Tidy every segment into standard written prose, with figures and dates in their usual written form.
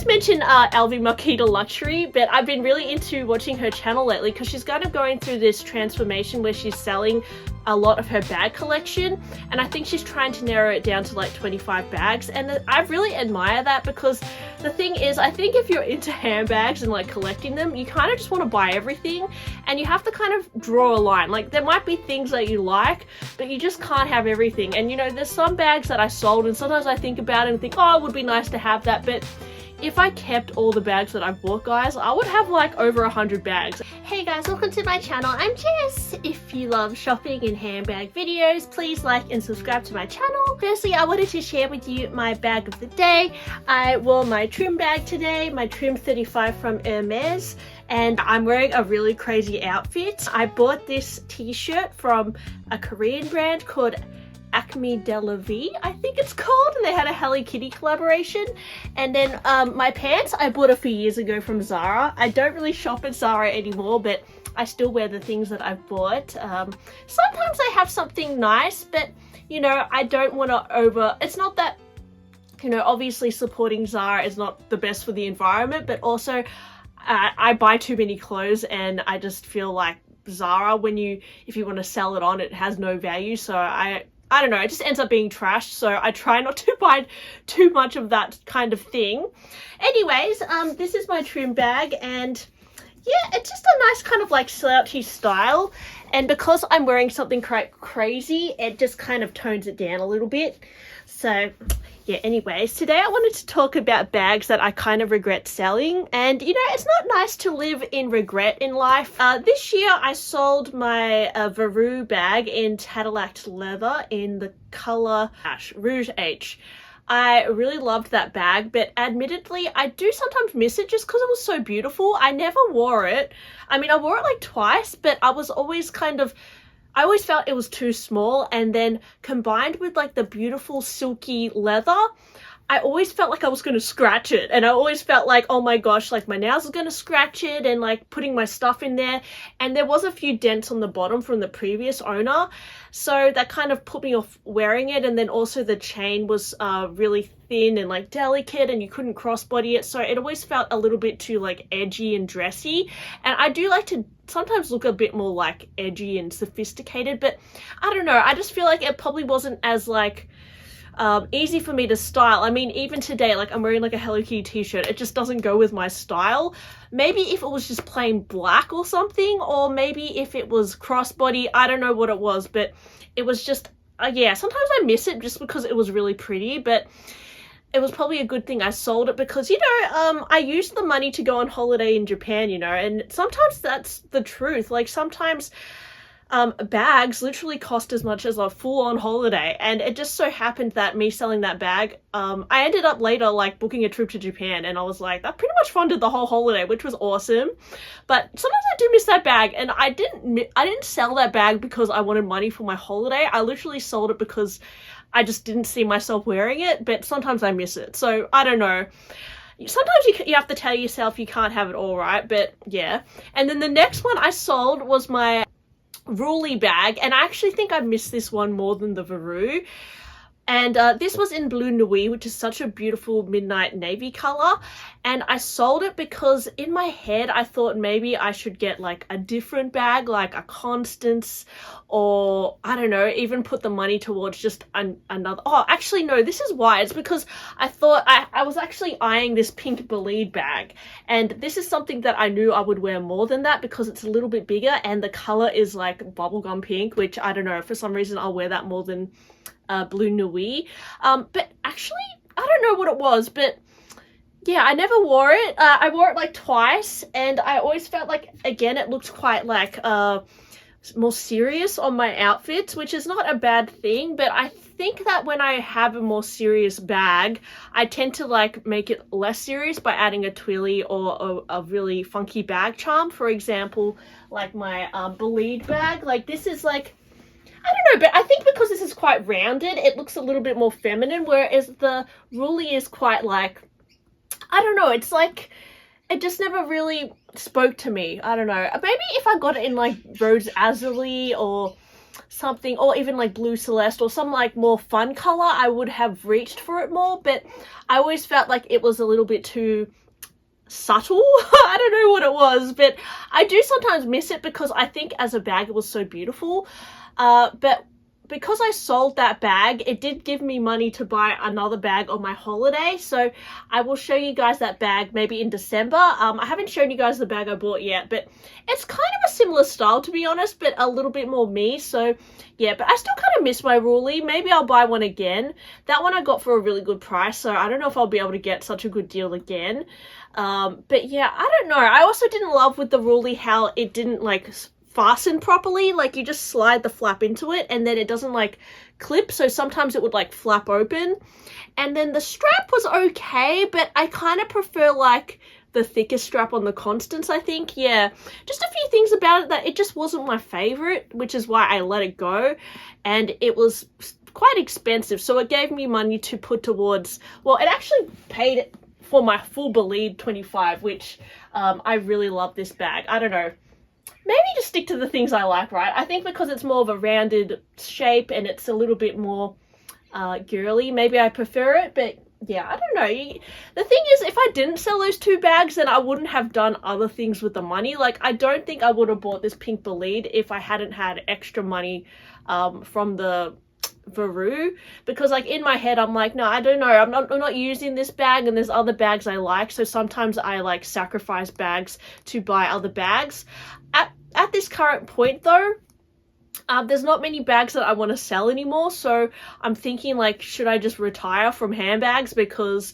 always mention LV Makita Luxury, but I've been really into watching her channel lately because she's kind of going through this transformation where she's selling a lot of her bag collection, and I think she's trying to narrow it down to like 25 bags, and I really admire that because the thing is, I think if you're into handbags and like collecting them, you kind of just want to buy everything, and you have to kind of draw a line. Like there might be things that you like, but you just can't have everything. And you know, there's some bags that I sold and sometimes I think about it and think, oh, it would be nice to have that, but if I kept all the bags that I've bought, guys, I would have like over 100 bags. Hey guys, welcome to my channel. I'm Jess. If you love shopping and handbag videos, please like and subscribe to my channel. Firstly, I wanted to share with you my bag of the day. I wore my trim bag today, my trim 35 from Hermes, and I'm wearing a really crazy outfit. I bought this t-shirt from a Korean brand called Acme de la Vie, I think it's called, and they had a Hello Kitty collaboration. And then my pants I bought a few years ago from Zara. I don't really shop at Zara anymore, but I still wear the things that I've bought. Sometimes I have something nice, but you know, I don't want to it's not that, you know, obviously supporting Zara is not the best for the environment, but also I buy too many clothes and I just feel like Zara, if you want to sell it on, it has no value. So I don't know, it just ends up being trashed, so I try not to buy too much of that kind of thing. Anyways, this is my trim bag, and yeah, it's just a nice kind of like slouchy style, and because I'm wearing something quite crazy, it just kind of tones it down a little bit. So yeah, anyways, today I wanted to talk about bags that I kind of regret selling. And you know, it's not nice to live in regret in life. This year I sold my Veru bag in Cadillac leather in the color Rouge H. I really loved that bag, but admittedly I do sometimes miss it just because it was so beautiful. I never wore it. I mean, I wore it like twice, but I always felt it was too small, and then combined with like the beautiful silky leather, I always felt like I was going to scratch it, and I always felt like, oh my gosh, like my nails are going to scratch it, and like putting my stuff in there, and there was a few dents on the bottom from the previous owner, so that kind of put me off wearing it. And then also the chain was really thin and like delicate, and you couldn't crossbody it, so it always felt a little bit too like edgy and dressy, and I do like to sometimes look a bit more like edgy and sophisticated, but I don't know, I just feel like it probably wasn't as like easy for me to style. I mean, even today, like I'm wearing like a Hello Kitty t-shirt, it just doesn't go with my style. Maybe if it was just plain black or something, or maybe if it was crossbody, I don't know what it was, but it was just yeah, sometimes I miss it just because it was really pretty. But it was probably a good thing I sold it because, you know, I used the money to go on holiday in Japan, you know, and sometimes that's the truth. Like sometimes bags literally cost as much as a full-on holiday, and it just so happened that me selling that bag, I ended up later like booking a trip to Japan, and I was like, that pretty much funded the whole holiday, which was awesome. But sometimes I do miss that bag, and I didn't sell that bag because I wanted money for my holiday. I literally sold it because I just didn't see myself wearing it, but sometimes I miss it. So I don't know. Sometimes you have to tell yourself you can't have it all, right? But yeah. And then the next one I sold was my Roulis bag, and I actually think I missed this one more than the Veru. And this was in Blue Nuit, which is such a beautiful midnight navy color, and I sold it because in my head I thought maybe I should get like a different bag, like a Constance, or I don't know, even put the money towards just another. Oh, actually no, this is why. It's because I thought I was actually eyeing this pink Bolide bag, and this is something that I knew I would wear more than that because it's a little bit bigger, and the color is like bubblegum pink, which I don't know, for some reason I'll wear that more than Blue Nuit. But actually I don't know what it was, but yeah, I never wore it. I wore it like twice, and I always felt like, again, it looked quite like more serious on my outfits, which is not a bad thing, but I think that when I have a more serious bag, I tend to like make it less serious by adding a twilly or a really funky bag charm. For example, like my Bolide bag, like this is like, I don't know, but I think because this is quite rounded, it looks a little bit more feminine, whereas the Roulis is quite like, I don't know, it's like, it just never really spoke to me. I don't know. Maybe if I got it in like Rose Azuli or something, or even like blue celeste or some like more fun color, I would have reached for it more, but I always felt like it was a little bit too subtle. I don't know what it was, but I do sometimes miss it because I think as a bag it was so beautiful. But because I sold that bag, it did give me money to buy another bag on my holiday. So I will show you guys that bag maybe in December. I haven't shown you guys the bag I bought yet, but it's kind of a similar style, to be honest, but a little bit more me. So yeah, but I still kind of miss my Roulis. Maybe I'll buy one again. That one I got for a really good price, so I don't know if I'll be able to get such a good deal again. But yeah, I don't know. I also didn't love with the Roulis how it didn't like fasten properly. Like you just slide the flap into it and then it doesn't like clip, so sometimes it would like flap open. And then the strap was okay, but I kind of prefer like the thicker strap on the Constance, I think. Yeah, just a few things about it that it just wasn't my favorite, which is why I let it go. And it was quite expensive, so it gave me money to put towards, well, it actually paid for my full Bolide 25, which I really love this bag. I don't know, maybe just stick to the things I like, right? I think because it's more of a rounded shape and it's a little bit more girly, maybe I prefer it. But yeah, I don't know. The thing is, if I didn't sell those two bags, then I wouldn't have done other things with the money. Like, I don't think I would have bought this pink Bolide if I hadn't had extra money from the Veru, because like in my head I'm like, no, I don't know, I'm not using this bag and there's other bags I like, so sometimes I like sacrifice bags to buy other bags. At this current point though, there's not many bags that I want to sell anymore, so I'm thinking like, should I just retire from handbags, because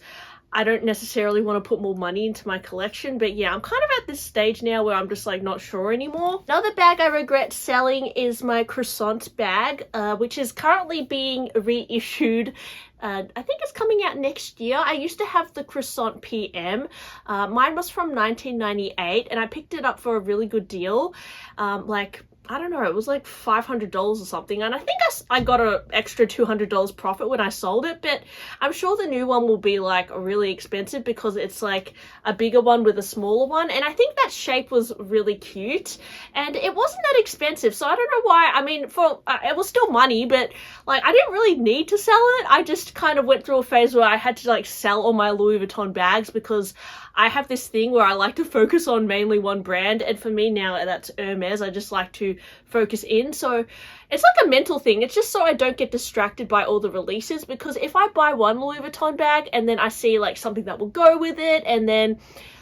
I don't necessarily want to put more money into my collection. But yeah, I'm kind of at this stage now where I'm just like not sure anymore. Another bag I regret selling is my croissant bag, which is currently being reissued. I think it's coming out next year. I used to have the croissant PM. Mine was from 1998 and I picked it up for a really good deal. Like, I don't know, it was like $500 or something, and I think I got an extra $200 profit when I sold it, but I'm sure the new one will be like really expensive because it's like a bigger one with a smaller one, and I think that shape was really cute, and it wasn't that expensive, so I don't know why. I mean, for it was still money, but like I didn't really need to sell it. I just kind of went through a phase where I had to like sell all my Louis Vuitton bags because I have this thing where I like to focus on mainly one brand, and for me now that's Hermes. I just like to focus in, so it's like a mental thing. It's just so I don't get distracted by all the releases, because if I buy one Louis Vuitton bag and then I see like something that will go with it, and then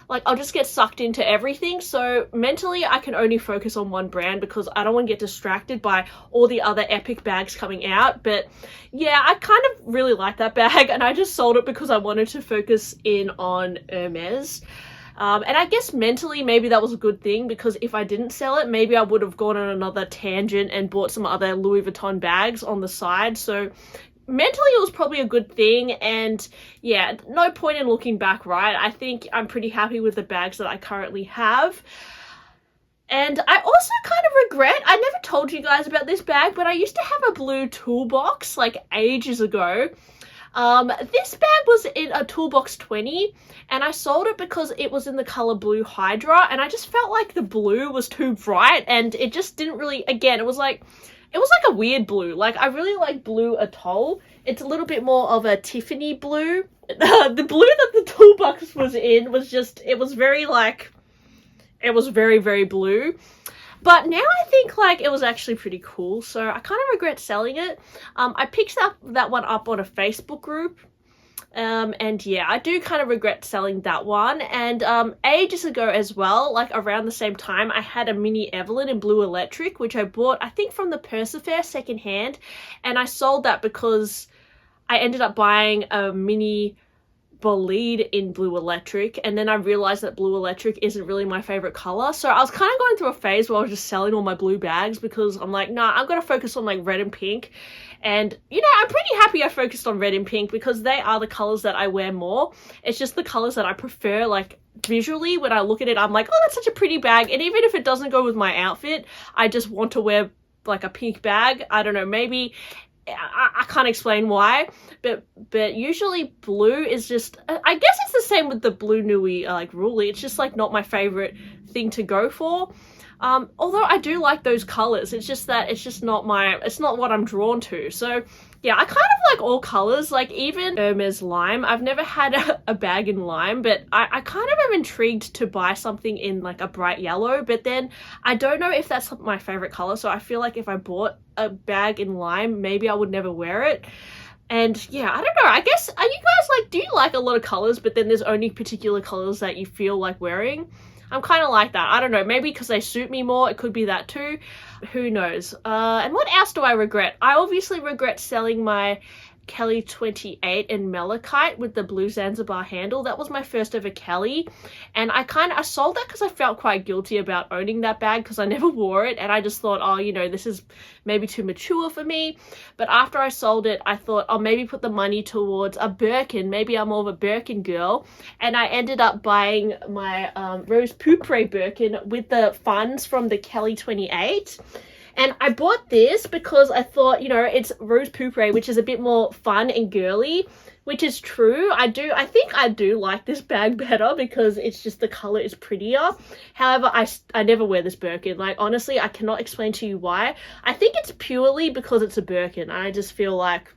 like I'll just get sucked into everything. So mentally I can only focus on one brand because I don't want to get distracted by all the other epic bags coming out. But yeah, I kind of really like that bag and I just sold it because I wanted to focus in on Hermes. And I guess mentally maybe that was a good thing, because if I didn't sell it, maybe I would have gone on another tangent and bought some other Louis Vuitton bags on the side. So mentally it was probably a good thing, and yeah, no point in looking back, right? I think I'm pretty happy with the bags that I currently have. And I also kind of regret, I never told you guys about this bag, but I used to have a blue toolbox like ages ago. This bag was in a toolbox 20 and I sold it because it was in the color blue Hydra, and I just felt like the blue was too bright and it just didn't really, again, it was like a weird blue. Like, I really like blue Atoll. It's a little bit more of a Tiffany blue. The blue that the toolbox was in was just, it was very like, it was very, very blue. But now I think like it was actually pretty cool, so I kind of regret selling it. I picked that one up on a Facebook group. And yeah, I do kind of regret selling that one. And ages ago as well, like around the same time, I had a mini Evelyn in blue electric, which I bought, I think, from the Persefair secondhand. And I sold that because I ended up buying a mini Bolide in blue electric, and then I realized that blue electric isn't really my favorite color. So I was kind of going through a phase where I was just selling all my blue bags because I'm like, nah, I'm gonna focus on like red and pink. And you know, I'm pretty happy I focused on red and pink because they are the colors that I wear more. It's just the colors that I prefer, like visually. When I look at it, I'm like, oh, that's such a pretty bag. And even if it doesn't go with my outfit, I just want to wear like a pink bag. I don't know, maybe I can't explain why, but usually blue is just, I guess it's the same with the blue Nui like Roulis. It's just like not my favorite thing to go for. Although I do like those colors, it's just that it's not what I'm drawn to. So yeah, I kind of like all colors, like even Hermes lime. I've never had a bag in lime, but I kind of am intrigued to buy something in like a bright yellow, but then I don't know if that's my favorite color. So I feel like if I bought a bag in lime, maybe I would never wear it. And yeah, I don't know, I guess, are you guys like, do you like a lot of colors, but then there's only particular colors that you feel like wearing? I'm kind of like that. I don't know, maybe because they suit me more, it could be that too. Who knows? And what else do I regret? I obviously regret selling my Kelly 28 in Malachite with the blue Zanzibar handle. That was my first ever Kelly, and I sold that because I felt quite guilty about owning that bag because I never wore it, and I just thought, oh, you know, this is maybe too mature for me. But after I sold it, I thought I'll maybe put the money towards a Birkin. Maybe I'm more of a Birkin girl, and I ended up buying my Rose Poupre Birkin with the funds from the Kelly 28. And I bought this because I thought, you know, it's Rose Poupre, which is a bit more fun and girly, which is true. I think I do like this bag better because it's just the color is prettier. However, I never wear this Birkin. Like, honestly, I cannot explain to you why. I think it's purely because it's a Birkin. I just feel like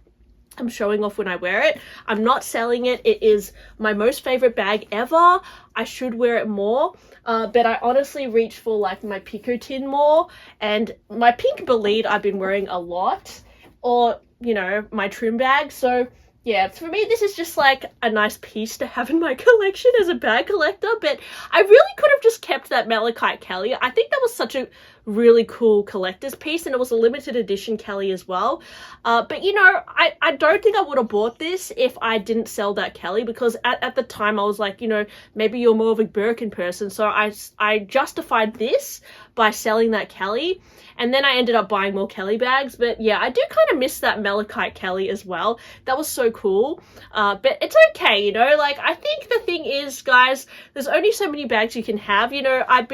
I'm showing off when I wear it. I'm not selling it. It is my most favorite bag ever. I should wear it more. But I honestly reach for like my picotin more, and my pink bolide I've been wearing a lot, or, you know, my trim bag. So yeah, for me, this is just like a nice piece to have in my collection as a bag collector, but I really could have just kept that Malachite Kelly. I think that was such a really cool collector's piece, and it was a limited edition Kelly as well. But you know, I don't think I would have bought this if I didn't sell that Kelly, because at the time I was like, you know, maybe you're more of a Birkin person, so I justified this by selling that Kelly, and then I ended up buying more Kelly bags. But yeah, I do kind of miss that Malachite Kelly as well. That was so cool. But it's okay, you know, like, I think the thing is, guys, there's only so many bags you can have. You know, I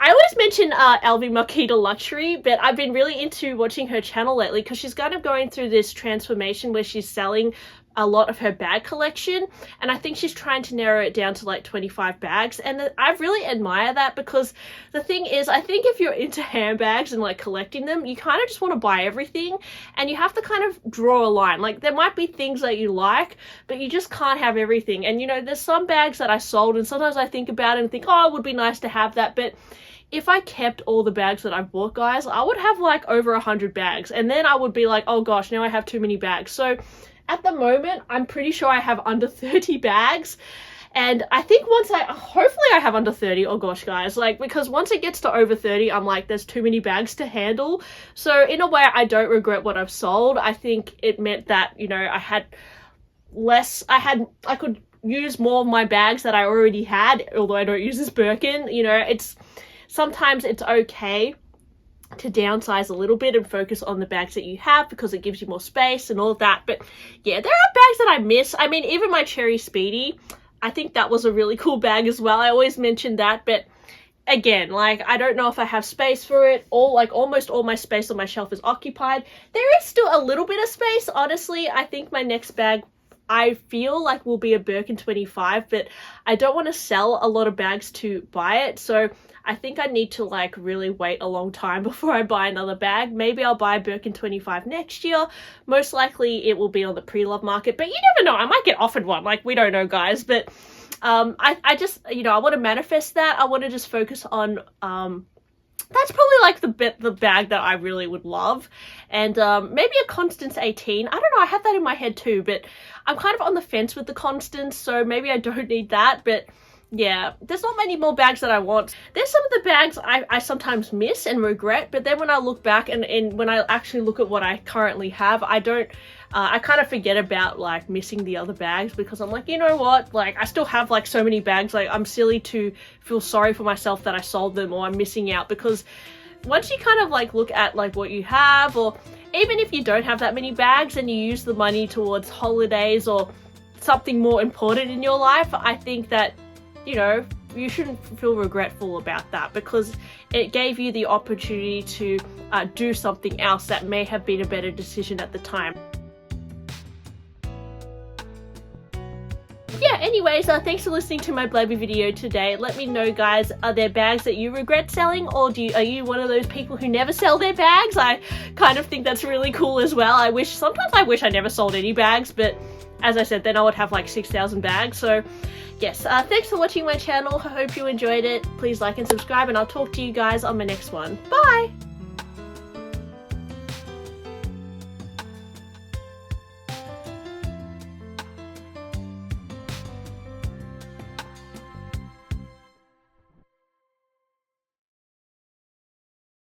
always mention LV Makita Luxury, but I've been really into watching her channel lately because she's kind of going through this transformation where she's selling a lot of her bag collection, and I think she's trying to narrow it down to like 25 bags, and I really admire that, because the thing is, I think if you're into handbags and like collecting them, you kind of just want to buy everything, and you have to kind of draw a line. Like, there might be things that you like, but you just can't have everything. And you know, there's some bags that I sold, and sometimes I think about it and think, oh, it would be nice to have that, but if I kept all the bags that I've bought, guys, I would have like over 100 bags, and then I would be like, oh gosh, now I have too many bags. So at the moment, I'm pretty sure I have under 30 bags, and I think hopefully I have under 30. Oh gosh, guys, like, because once it gets to over 30, I'm like, there's too many bags to handle. So in a way, I don't regret what I've sold. I think it meant that, you know, I could use more of my bags that I already had, although I don't use this Birkin. You know, sometimes it's okay to downsize a little bit and focus on the bags that you have, because it gives you more space and all of that. But yeah, there are bags that I miss. I mean, even my Cherry Speedy, I think that was a really cool bag as well. I always mention that, but again, like, I don't know if I have space for it. Almost all my space on my shelf is occupied. There is still a little bit of space. Honestly, I think my next bag, I feel like, will be a Birkin 25, but I don't want to sell a lot of bags to buy it. So I think I need to like really wait a long time before I buy another bag. Maybe I'll buy a Birkin 25 next year. Most likely it will be on the pre-love market, but you never know. I might get offered one. Like, we don't know, guys. But I just, you know, I want to manifest that. I want to just focus on that's probably like the bag that I really would love. And maybe a Constance 18. I don't know, I had that in my head too, but I'm kind of on the fence with the Constance, so maybe I don't need that. But yeah, there's not many more bags that I want. There's some of the bags I sometimes miss and regret, but then when I look back and when I actually look at what I currently have, I kind of forget about like missing the other bags, because I'm like, you know what, like, I still have like so many bags. Like, I'm silly to feel sorry for myself that I sold them or I'm missing out, because once you kind of like look at like what you have, or even if you don't have that many bags and you use the money towards holidays or something more important in your life, I think that, you know, you shouldn't feel regretful about that, because it gave you the opportunity to do something else that may have been a better decision at the time. Yeah, yeah, anyways, thanks for listening to my blabby video today. Let me know, guys, are there bags that you regret selling, or are you one of those people who never sell their bags? I kind of think that's really cool as well. Sometimes I wish I never sold any bags, but as I said, then I would have like 6,000 bags. So yes, thanks for watching my channel. I hope you enjoyed it. Please like and subscribe, and I'll talk to you guys on my next one. Bye!